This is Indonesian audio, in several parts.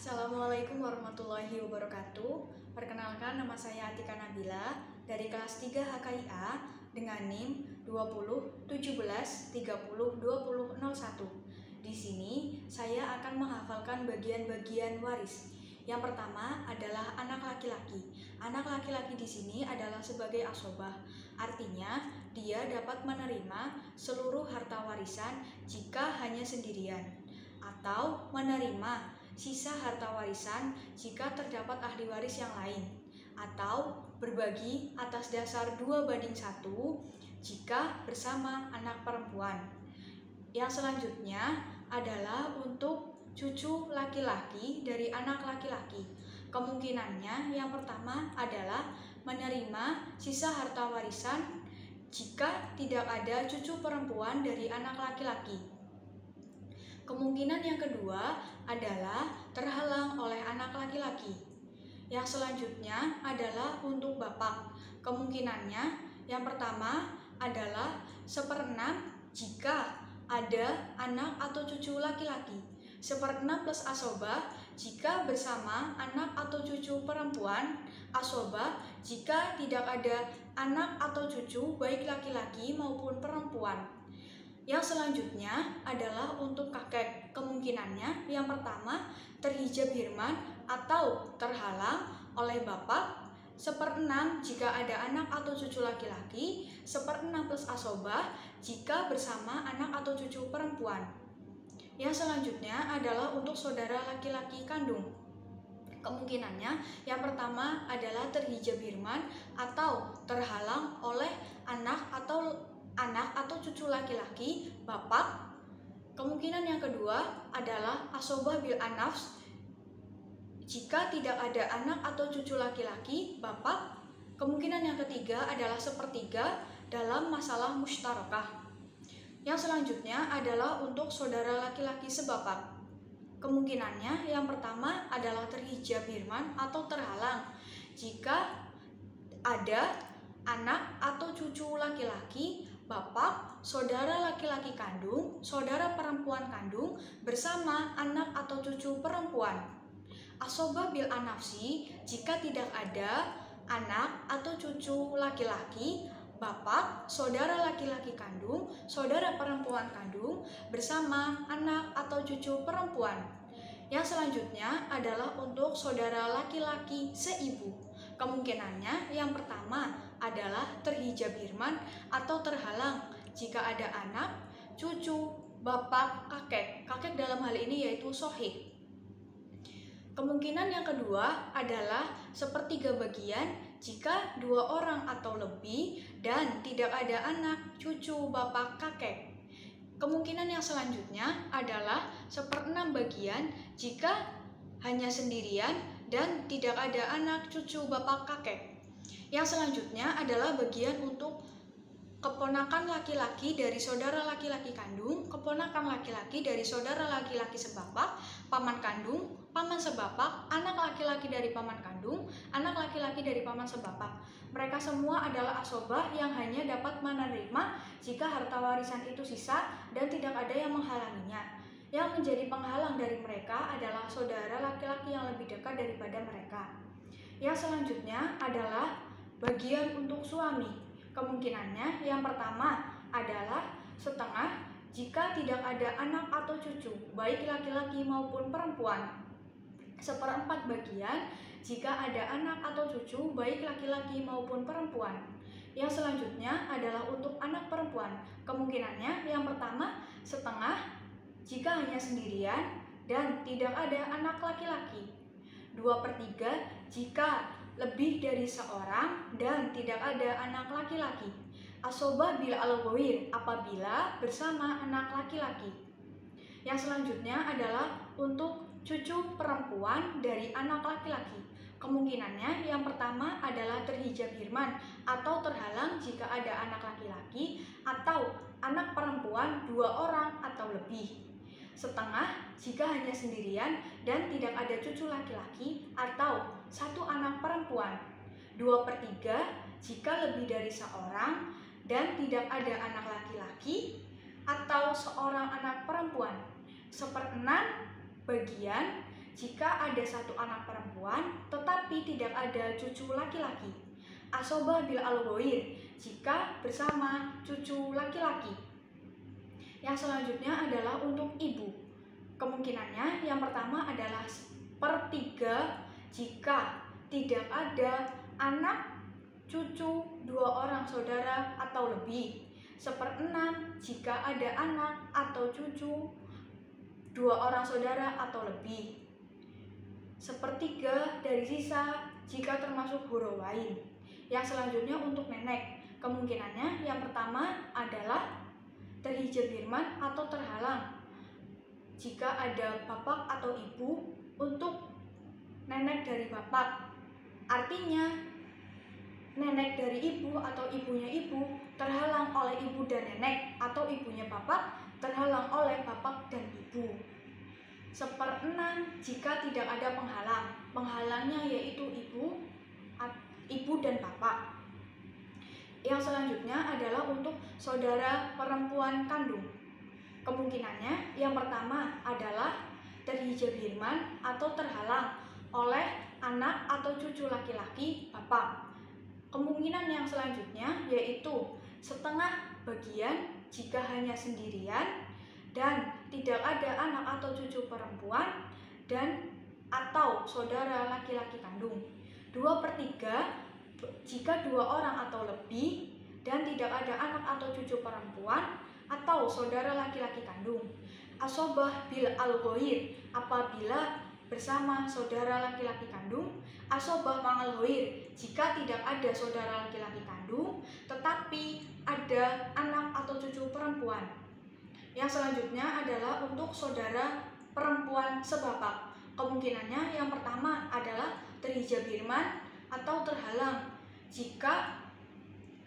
Assalamualaikum warahmatullahi wabarakatuh. Perkenalkan, nama saya Atika Nabila dari kelas 3 HKIA dengan NIM 2017302001. Di sini saya akan menghafalkan bagian-bagian waris. Yang pertama adalah anak laki-laki. Anak laki-laki di sini adalah sebagai asobah. Artinya, dia dapat menerima seluruh harta warisan jika hanya sendirian, atau menerima sisa harta warisan jika terdapat ahli waris yang lain, atau berbagi atas dasar 2:1 jika bersama anak perempuan. Yang selanjutnya adalah untuk cucu laki-laki dari anak laki-laki. Kemungkinannya yang pertama adalah menerima sisa harta warisan jika tidak ada cucu perempuan dari anak laki-laki. Kemungkinan yang kedua adalah terhalang oleh anak laki-laki. Yang selanjutnya adalah untuk bapak. Kemungkinannya yang pertama adalah 1/6 jika ada anak atau cucu laki-laki, 1/6 plus asobah jika bersama anak atau cucu perempuan, asobah jika tidak ada anak atau cucu baik laki-laki maupun perempuan. Yang selanjutnya adalah untuk kakek. Kemungkinannya yang pertama terhijab hirman atau terhalang oleh bapak, 1/6 jika ada anak atau cucu laki-laki, 1/6 plus asobah jika bersama anak atau cucu perempuan. Yang selanjutnya adalah untuk saudara laki-laki kandung. Kemungkinannya yang pertama adalah terhijab hirman atau terhalang oleh anak atau cucu laki-laki bapak. Kemungkinan yang kedua adalah asobah bil anafs jika tidak ada anak atau cucu laki-laki bapak. Kemungkinan yang ketiga adalah 1/3 dalam masalah mustarakah. Yang selanjutnya adalah untuk saudara laki-laki sebapak. Kemungkinannya yang pertama adalah terhijab hirman atau terhalang jika ada anak atau cucu laki-laki bapak, saudara laki-laki kandung, saudara perempuan kandung bersama anak atau cucu perempuan. Asobah bil anafsi jika tidak ada anak atau cucu laki-laki bapak, saudara laki-laki kandung, saudara perempuan kandung bersama anak atau cucu perempuan. Yang selanjutnya adalah untuk saudara laki-laki seibu. Kemungkinannya yang pertama adalah terhijab hirman atau terhalang jika ada anak, cucu, bapak, kakek. Kakek dalam hal ini yaitu sohih. Kemungkinan yang kedua adalah 1/3 bagian jika 2 orang atau lebih dan tidak ada anak, cucu, bapak, kakek. Kemungkinan yang selanjutnya adalah 1/6 bagian jika hanya sendirian dan tidak ada anak, cucu, bapak, kakek. Yang selanjutnya adalah bagian untuk keponakan laki-laki dari saudara laki-laki kandung, keponakan laki-laki dari saudara laki-laki sebapak, paman kandung, paman sebapak, anak laki-laki dari paman kandung, anak laki-laki dari paman sebapak. Mereka semua adalah asobah yang hanya dapat menerima jika harta warisan itu sisa dan tidak ada yang menghalanginya. Yang menjadi penghalang dari mereka adalah saudara laki-laki yang lebih dekat daripada mereka. Yang selanjutnya adalah bagian untuk suami. Kemungkinannya yang pertama adalah 1/2 jika tidak ada anak atau cucu baik laki-laki maupun perempuan, 1/4 bagian jika ada anak atau cucu baik laki-laki maupun perempuan. Yang selanjutnya adalah untuk anak perempuan. Kemungkinannya yang pertama 1/2 jika hanya sendirian dan tidak ada anak laki-laki, 2/3 jika lebih dari seorang dan tidak ada anak laki-laki. Asobah bil al-ghawir apabila bersama anak laki-laki. Yang selanjutnya adalah untuk cucu perempuan dari anak laki-laki. Kemungkinannya yang pertama adalah terhijab hirman atau terhalang jika ada anak laki-laki atau anak perempuan 2 orang atau lebih. 1/2 jika hanya sendirian dan tidak ada cucu laki-laki atau 1 anak perempuan. 2/3 jika lebih dari seorang dan tidak ada anak laki-laki atau seorang anak perempuan. 1/6 bagian jika ada satu anak perempuan tetapi tidak ada cucu laki-laki. Asobah bil al-ghair, jika bersama cucu laki-laki. Yang selanjutnya adalah untuk ibu. Kemungkinannya yang pertama adalah 1/3 jika tidak ada anak cucu 2 orang saudara atau lebih. 1/6 jika ada anak atau cucu 2 orang saudara atau lebih. 1/3 dari sisa jika termasuk huruwain. Yang selanjutnya untuk nenek. Kemungkinannya yang pertama adalah terhijab hirman atau terhalang jika ada bapak atau ibu untuk nenek dari bapak. Artinya nenek dari ibu atau ibunya ibu terhalang oleh ibu dan nenek, atau ibunya bapak terhalang oleh bapak dan ibu. 1/6 jika tidak ada penghalang. Penghalangnya yaitu ibu dan bapak. Yang selanjutnya adalah untuk saudara perempuan kandung. Kemungkinannya yang pertama adalah terhijab hirman atau terhalang oleh anak atau cucu laki-laki bapak. Kemungkinan yang selanjutnya yaitu setengah bagian jika hanya sendirian dan tidak ada anak atau cucu perempuan dan atau saudara laki-laki kandung. 2/3 jika 2 orang atau lebih dan tidak ada anak atau cucu perempuan atau saudara laki-laki kandung. Asobah bil al-ghair, apabila bersama saudara laki-laki kandung. Asobah mangal ghair, jika tidak ada saudara laki-laki kandung tetapi ada anak atau cucu perempuan. Yang selanjutnya adalah untuk saudara perempuan sebapak. Kemungkinannya yang pertama adalah terhijab hirman atau terhalang jika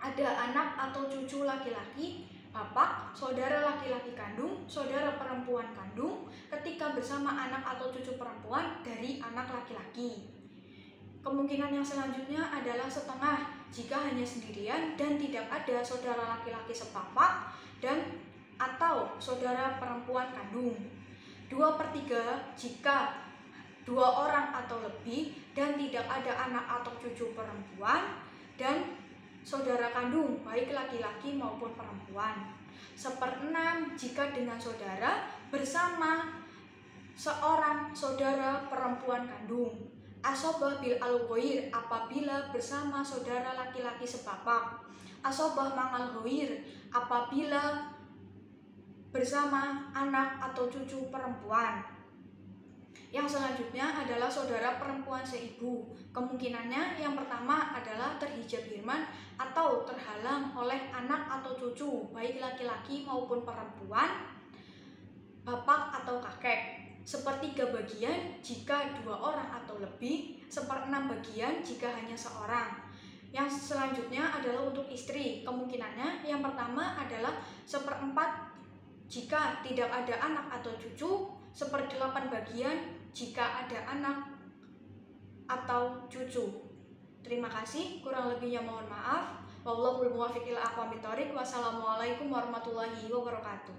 ada anak atau cucu laki-laki bapak, saudara laki-laki kandung, saudara perempuan kandung ketika bersama anak atau cucu perempuan dari anak laki-laki. Kemungkinan yang selanjutnya adalah setengah jika hanya sendirian dan tidak ada saudara laki-laki sepapak dan atau saudara perempuan kandung. 2/3 jika 2 orang atau lebih dan tidak ada anak atau cucu perempuan dan saudara kandung baik laki-laki maupun perempuan. 1/6 jika dengan saudara bersama seorang saudara perempuan kandung. Asobah bil al-ghair, apabila bersama saudara laki-laki sepapak. Asobah mangal ghair, apabila bersama anak atau cucu perempuan. Yang selanjutnya adalah saudara perempuan seibu. Kemungkinannya yang pertama adalah terhijab hirman atau terhalang oleh anak atau cucu baik laki-laki maupun perempuan, bapak atau kakek. 1/3 bagian jika 2 orang atau lebih, 1/6 bagian jika hanya seorang. Yang selanjutnya adalah untuk istri. Kemungkinannya yang pertama adalah 1/4 jika tidak ada anak atau cucu, 1/8 bagian jika ada anak atau cucu. Terima kasih, kurang lebihnya mohon maaf. Wallahul muwaffiq ila aqwamit thoriq. Wassalamualaikum warahmatullahi wabarakatuh.